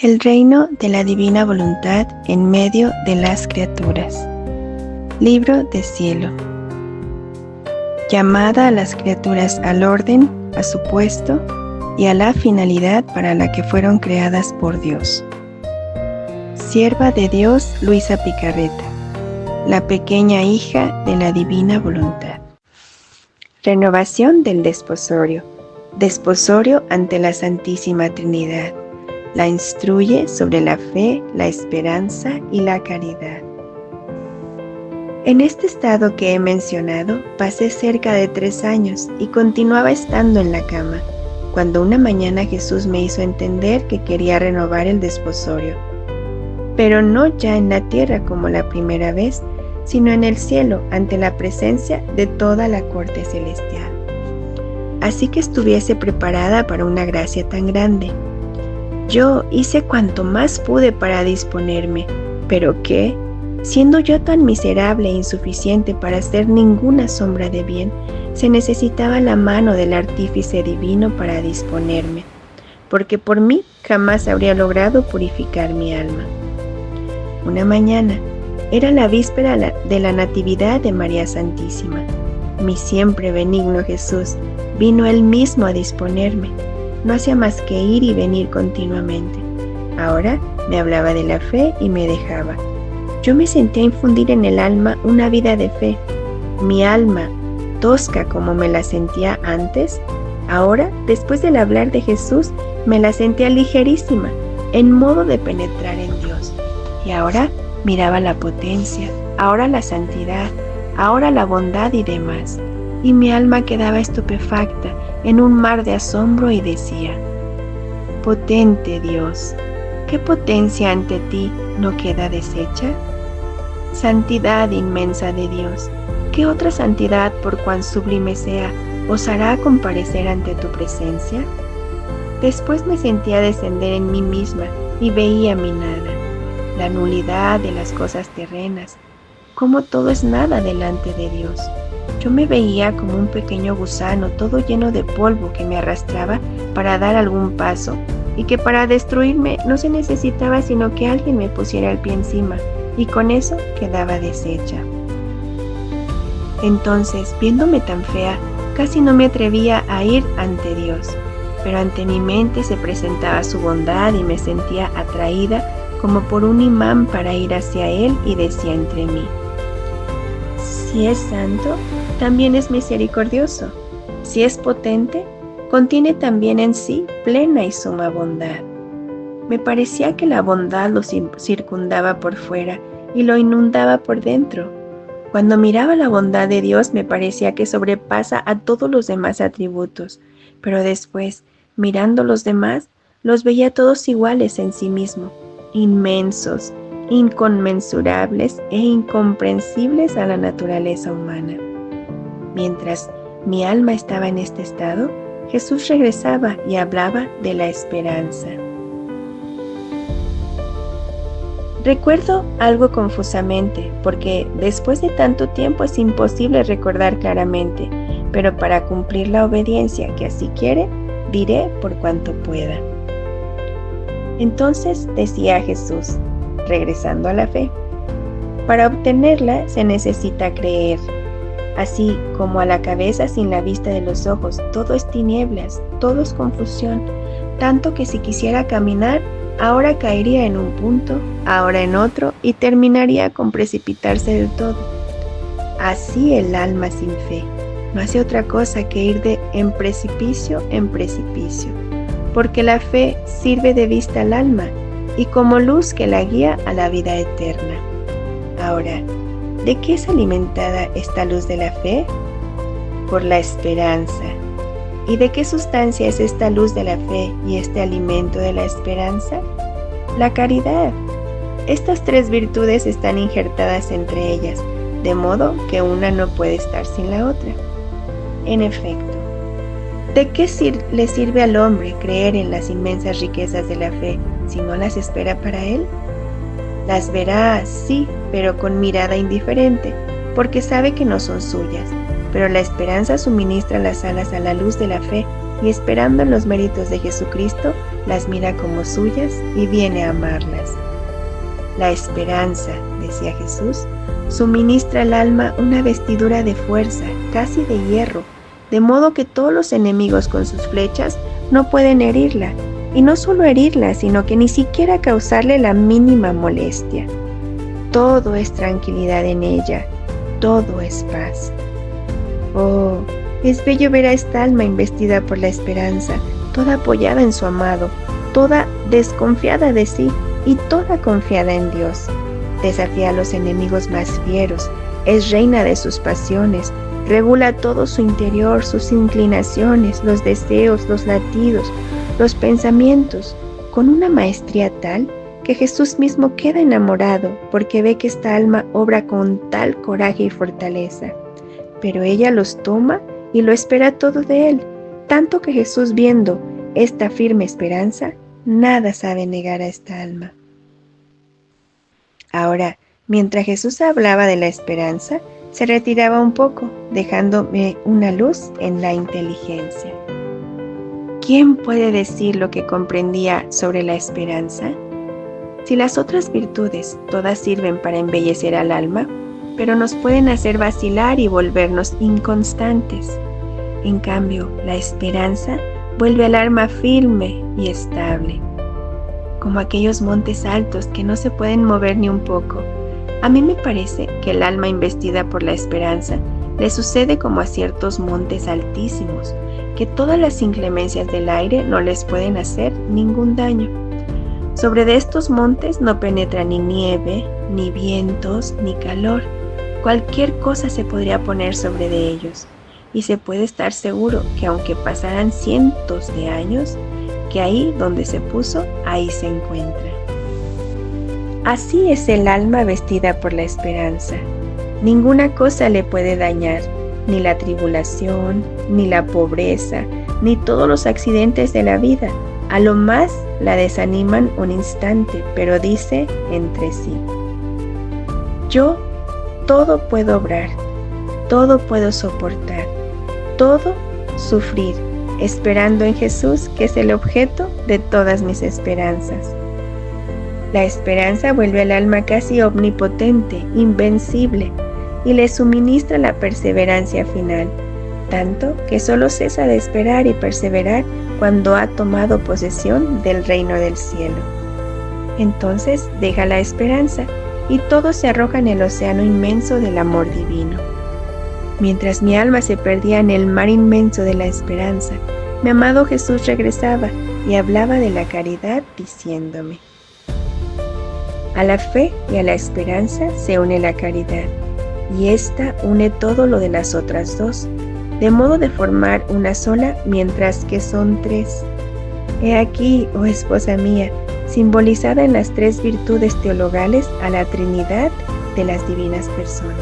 El reino de la divina voluntad en medio de las criaturas. Libro de cielo. Llamada a las criaturas al orden, a su puesto y a la finalidad para la que fueron creadas por Dios. Sierva de Dios Luisa Picarreta, la pequeña hija de la divina voluntad. Renovación del desposorio. Desposorio ante la Santísima Trinidad. La instruye sobre la fe, la esperanza y la caridad. En este estado que he mencionado, pasé cerca de 3 años y continuaba estando en la cama, cuando una mañana Jesús me hizo entender que quería renovar el desposorio, pero no ya en la tierra como la primera vez, sino en el cielo, ante la presencia de toda la corte celestial. Así que estuviese preparada para una gracia tan grande. Yo hice cuanto más pude para disponerme, pero que, siendo yo tan miserable e insuficiente para hacer ninguna sombra de bien, se necesitaba la mano del artífice divino para disponerme, porque por mí jamás habría logrado purificar mi alma. Una mañana, era la víspera de la Natividad de María Santísima. Mi siempre benigno Jesús vino Él mismo a disponerme. No hacía más que ir y venir continuamente. Ahora me hablaba de la fe y me dejaba. Yo me senté a infundir en el alma una vida de fe. Mi alma, tosca como me la sentía antes, ahora, después del hablar de Jesús, me la sentía ligerísima, en modo de penetrar en Dios. Y ahora miraba la potencia, ahora la santidad, ahora la bondad y demás. Y mi alma quedaba estupefacta en un mar de asombro y decía: potente Dios, ¿qué potencia ante ti no queda deshecha? Santidad inmensa de Dios, ¿qué otra santidad, por cuán sublime sea, osará comparecer ante tu presencia? Después me sentía descender en mí misma y veía mi nada, la nulidad de las cosas terrenas, como todo es nada delante de Dios. Yo me veía como un pequeño gusano todo lleno de polvo que me arrastraba para dar algún paso, y que para destruirme no se necesitaba sino que alguien me pusiera el pie encima, y con eso quedaba deshecha. Entonces, viéndome tan fea, casi no me atrevía a ir ante Dios, pero ante mi mente se presentaba su bondad y me sentía atraída como por un imán para ir hacia Él, y decía entre mí: si es santo, también es misericordioso. Si es potente, contiene también en sí plena y suma bondad. Me parecía que la bondad lo circundaba por fuera y lo inundaba por dentro. Cuando miraba la bondad de Dios me parecía que sobrepasa a todos los demás atributos, pero después, mirando los demás, los veía todos iguales en sí mismo, inmensos, inconmensurables e incomprensibles a la naturaleza humana. Mientras mi alma estaba en este estado, Jesús regresaba y hablaba de la esperanza. Recuerdo algo confusamente, porque después de tanto tiempo es imposible recordar claramente, pero para cumplir la obediencia que así quiere, diré por cuanto pueda. Entonces decía Jesús, regresando a la fe: para obtenerla se necesita creer. Así como a la cabeza sin la vista de los ojos todo es tinieblas, todo es confusión, tanto que si quisiera caminar, ahora caería en un punto, ahora en otro, y terminaría con precipitarse del todo. Así el alma sin fe no hace otra cosa que ir en precipicio, porque la fe sirve de vista al alma y como luz que la guía a la vida eterna. Ahora, ¿de qué es alimentada esta luz de la fe? Por la esperanza. ¿Y de qué sustancia es esta luz de la fe y este alimento de la esperanza? La caridad. Estas 3 virtudes están injertadas entre ellas, de modo que una no puede estar sin la otra. En efecto, ¿de qué le sirve al hombre creer en las inmensas riquezas de la fe si no las espera para él? Las verá, sí, pero con mirada indiferente, porque sabe que no son suyas, pero la esperanza suministra las alas a la luz de la fe y esperando en los méritos de Jesucristo, las mira como suyas y viene a amarlas. La esperanza, decía Jesús, suministra al alma una vestidura de fuerza, casi de hierro, de modo que todos los enemigos con sus flechas no pueden herirla, y no solo herirla, sino que ni siquiera causarle la mínima molestia. Todo es tranquilidad en ella, todo es paz. Oh, es bello ver a esta alma investida por la esperanza, toda apoyada en su amado, toda desconfiada de sí y toda confiada en Dios. Desafía a los enemigos más fieros, es reina de sus pasiones, regula todo su interior, sus inclinaciones, los deseos, los latidos, los pensamientos, con una maestría tal que Jesús mismo queda enamorado porque ve que esta alma obra con tal coraje y fortaleza. Pero ella los toma y lo espera todo de él, tanto que Jesús, viendo esta firme esperanza, nada sabe negar a esta alma. Ahora, mientras Jesús hablaba de la esperanza, se retiraba un poco, dejándome una luz en la inteligencia. ¿Quién puede decir lo que comprendía sobre la esperanza? Si las otras virtudes todas sirven para embellecer al alma, pero nos pueden hacer vacilar y volvernos inconstantes. En cambio, la esperanza vuelve al alma firme y estable, como aquellos montes altos que no se pueden mover ni un poco. A mí me parece que el alma investida por la esperanza le sucede como a ciertos montes altísimos, que todas las inclemencias del aire no les pueden hacer ningún daño. Sobre de estos montes no penetra ni nieve, ni vientos, ni calor. Cualquier cosa se podría poner sobre de ellos, y se puede estar seguro que aunque pasaran cientos de años, que ahí donde se puso, ahí se encuentra. Así es el alma vestida por la esperanza. Ninguna cosa le puede dañar, ni la tribulación, ni la pobreza, ni todos los accidentes de la vida. A lo más la desaniman un instante, pero dice entre sí: yo todo puedo obrar, todo puedo soportar, todo sufrir, esperando en Jesús, que es el objeto de todas mis esperanzas. La esperanza vuelve al alma casi omnipotente, invencible, y le suministra la perseverancia final, tanto que solo cesa de esperar y perseverar cuando ha tomado posesión del reino del cielo. Entonces deja la esperanza y todo se arroja en el océano inmenso del amor divino. Mientras mi alma se perdía en el mar inmenso de la esperanza, mi amado Jesús regresaba y hablaba de la caridad diciéndome: a la fe y a la esperanza se une la caridad, y ésta une todo lo de las otras dos, de modo de formar una sola, mientras que son tres. He aquí, oh esposa mía, simbolizada en las tres virtudes teologales a la Trinidad de las divinas personas.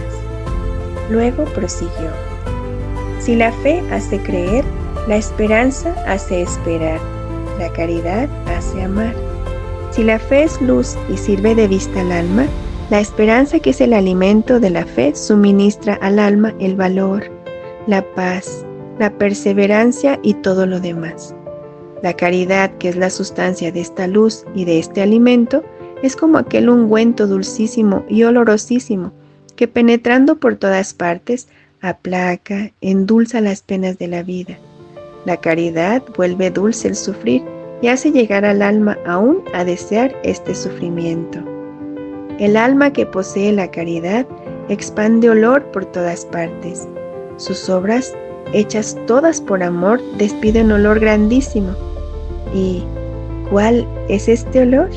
Luego prosiguió: si la fe hace creer, la esperanza hace esperar, la caridad hace amar. Si la fe es luz y sirve de vista al alma, la esperanza, que es el alimento de la fe, suministra al alma el valor, la paz, la perseverancia y todo lo demás. La caridad, que es la sustancia de esta luz y de este alimento, es como aquel ungüento dulcísimo y olorosísimo que, penetrando por todas partes, aplaca, endulza las penas de la vida. La caridad vuelve dulce el sufrir y hace llegar al alma aún a desear este sufrimiento. El alma que posee la caridad expande olor por todas partes. Sus obras, hechas todas por amor, despiden olor grandísimo. ¿Y cuál es este olor?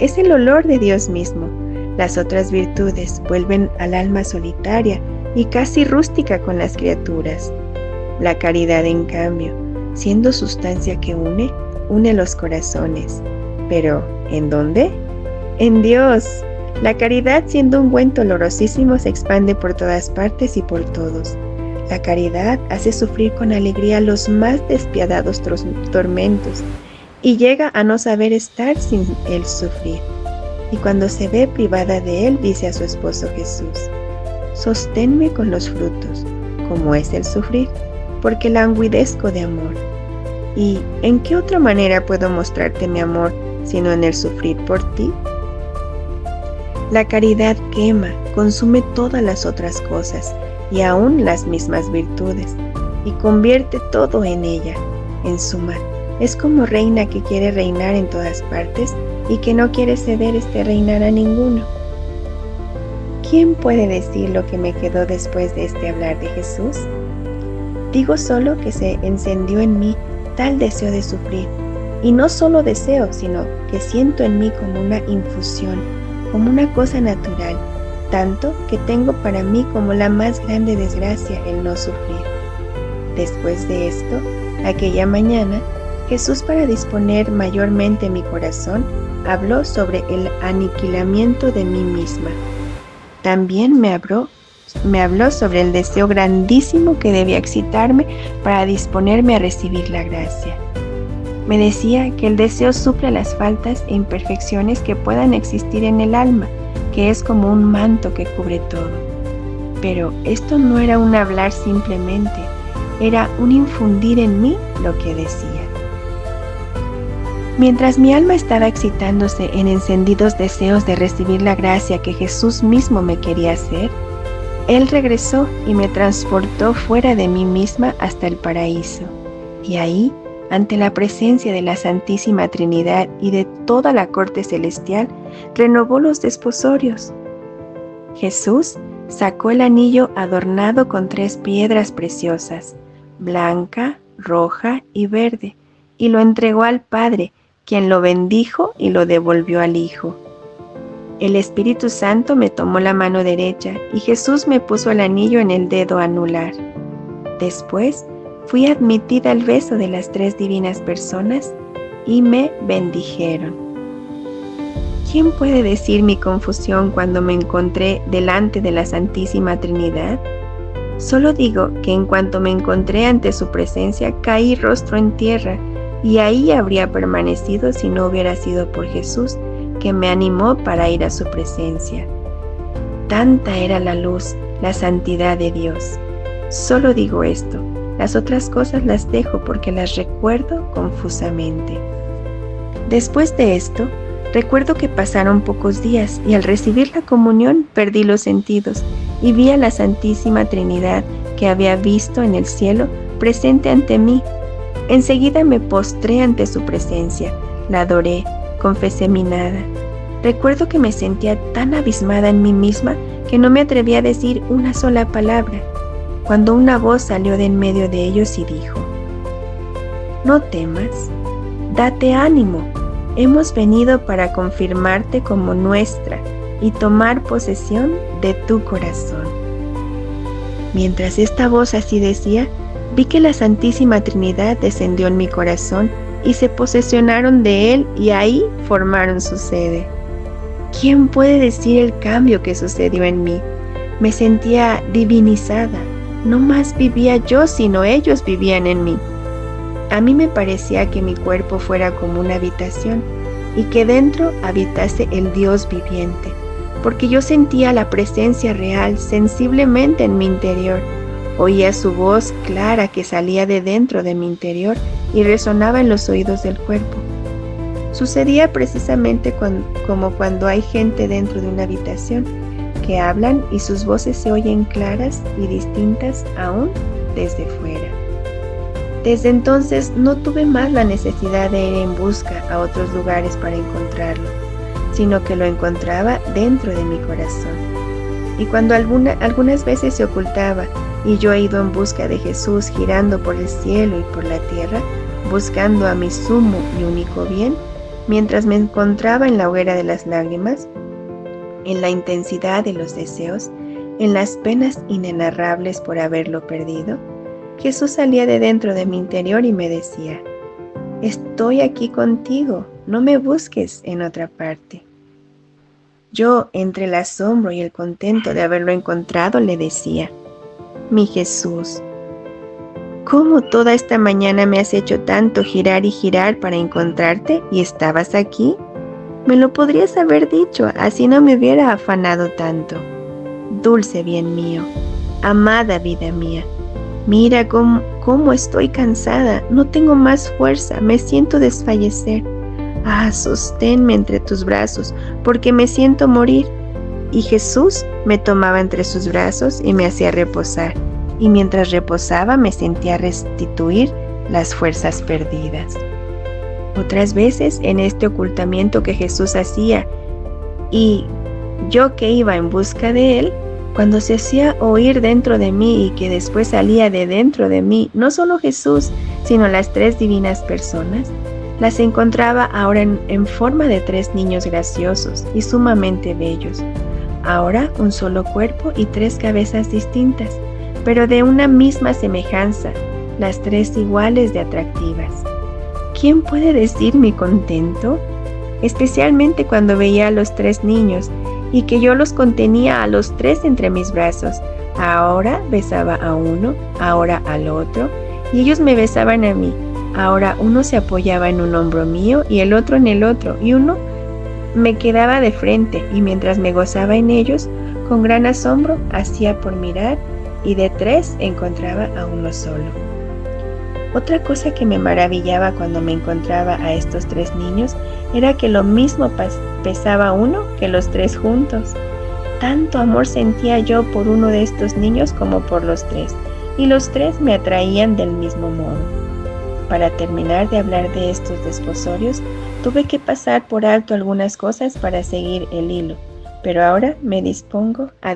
Es el olor de Dios mismo. Las otras virtudes vuelven al alma solitaria y casi rústica con las criaturas. La caridad, en cambio, siendo sustancia que une los corazones. ¿Pero en dónde? En Dios. La caridad, siendo un ungüento olorosísimo, se expande por todas partes y por todos. La caridad hace sufrir con alegría los más despiadados tormentos y llega a no saber estar sin él sufrir. Y cuando se ve privada de él, dice a su esposo Jesús: sosténme con los frutos, como es el sufrir, porque languidezco de amor. ¿Y en qué otra manera puedo mostrarte mi amor sino en el sufrir por ti? La caridad quema, consume todas las otras cosas y aún las mismas virtudes, y convierte todo en ella. En suma, es como reina que quiere reinar en todas partes y que no quiere ceder este reinar a ninguno. ¿Quién puede decir lo que me quedó después de este hablar de Jesús? Digo solo que se encendió en mí tal deseo de sufrir, y no solo deseo, sino que siento en mí como una infusión, como una cosa natural, tanto que tengo para mí como la más grande desgracia el no sufrir. Después de esto, aquella mañana, Jesús, para disponer mayormente mi corazón, habló sobre el aniquilamiento de mí misma. También me habló sobre el deseo grandísimo que debía excitarme para disponerme a recibir la gracia. Me decía que el deseo suple las faltas e imperfecciones que puedan existir en el alma, que es como un manto que cubre todo. Pero esto no era un hablar simplemente, era un infundir en mí lo que decía. Mientras mi alma estaba excitándose en encendidos deseos de recibir la gracia que Jesús mismo me quería hacer, Él regresó y me transportó fuera de mí misma hasta el paraíso. Y ahí, ante la presencia de la Santísima Trinidad y de toda la corte celestial, renovó los desposorios. Jesús sacó el anillo adornado con 3 piedras preciosas, blanca, roja y verde, y lo entregó al Padre, quien lo bendijo y lo devolvió al Hijo. El Espíritu Santo me tomó la mano derecha y Jesús me puso el anillo en el dedo anular. Después fui admitida al beso de las 3 divinas personas y me bendijeron. ¿Quién puede decir mi confusión cuando me encontré delante de la Santísima Trinidad? Solo digo que en cuanto me encontré ante su presencia, caí rostro en tierra, y ahí habría permanecido si no hubiera sido por Jesús, que me animó para ir a su presencia. Tanta era la luz, la santidad de Dios. Solo digo esto, las otras cosas las dejo porque las recuerdo confusamente. Después de esto, recuerdo que pasaron pocos días y al recibir la comunión perdí los sentidos y vi a la Santísima Trinidad que había visto en el cielo presente ante mí. Enseguida me postré ante su presencia, la adoré, confesé mi nada. Recuerdo que me sentía tan abismada en mí misma que no me atreví a decir una sola palabra, cuando una voz salió de en medio de ellos y dijo: «No temas, date ánimo, hemos venido para confirmarte como nuestra y tomar posesión de tu corazón». Mientras esta voz así decía, vi que la Santísima Trinidad descendió en mi corazón y se posesionaron de él y ahí formaron su sede. ¿Quién puede decir el cambio que sucedió en mí? Me sentía divinizada, no más vivía yo sino ellos vivían en mí. A mí me parecía que mi cuerpo fuera como una habitación y que dentro habitase el Dios viviente, porque yo sentía la presencia real sensiblemente en mi interior. Oía su voz clara que salía de dentro de mi interior y resonaba en los oídos del cuerpo. Sucedía precisamente como cuando hay gente dentro de una habitación, que hablan y sus voces se oyen claras y distintas aún desde fuera. Desde entonces no tuve más la necesidad de ir en busca a otros lugares para encontrarlo, sino que lo encontraba dentro de mi corazón. Y cuando algunas veces se ocultaba y yo he ido en busca de Jesús girando por el cielo y por la tierra, buscando a mi sumo y único bien, mientras me encontraba en la hoguera de las lágrimas, en la intensidad de los deseos, en las penas inenarrables por haberlo perdido, Jesús salía de dentro de mi interior y me decía: «Estoy aquí contigo, no me busques en otra parte». Yo, entre el asombro y el contento de haberlo encontrado, le decía: «Mi Jesús, ¿cómo toda esta mañana me has hecho tanto girar y girar para encontrarte y estabas aquí? Me lo podrías haber dicho, así no me hubiera afanado tanto. Dulce bien mío, amada vida mía, Mira cómo estoy cansada, no tengo más fuerza, me siento desfallecer. Ah, sosténme entre tus brazos, porque me siento morir. Y Jesús me tomaba entre sus brazos y me hacía reposar, y mientras reposaba me sentía restituir las fuerzas perdidas. Otras veces en este ocultamiento que Jesús hacía, y yo que iba en busca de Él, cuando se hacía oír dentro de mí y que después salía de dentro de mí, no solo Jesús, sino las tres divinas personas, las encontraba ahora en forma de tres niños graciosos y sumamente bellos. Ahora un solo cuerpo y tres cabezas distintas, pero de una misma semejanza, las tres iguales de atractivas. ¿Quién puede decir mi contento? Especialmente cuando veía a los tres niños y que yo los contenía a los tres entre mis brazos. Ahora besaba a uno, ahora al otro, y ellos me besaban a mí. Ahora uno se apoyaba en un hombro mío y el otro en el otro, y uno me quedaba de frente, y mientras me gozaba en ellos, con gran asombro hacía por mirar, y de tres encontraba a uno solo. Otra cosa que me maravillaba cuando me encontraba a estos tres niños era que lo mismo pesaba uno que los tres juntos. Tanto amor sentía yo por uno de estos niños como por los tres, y los tres me atraían del mismo modo. Para terminar de hablar de estos desposorios, tuve que pasar por alto algunas cosas para seguir el hilo, pero ahora me dispongo a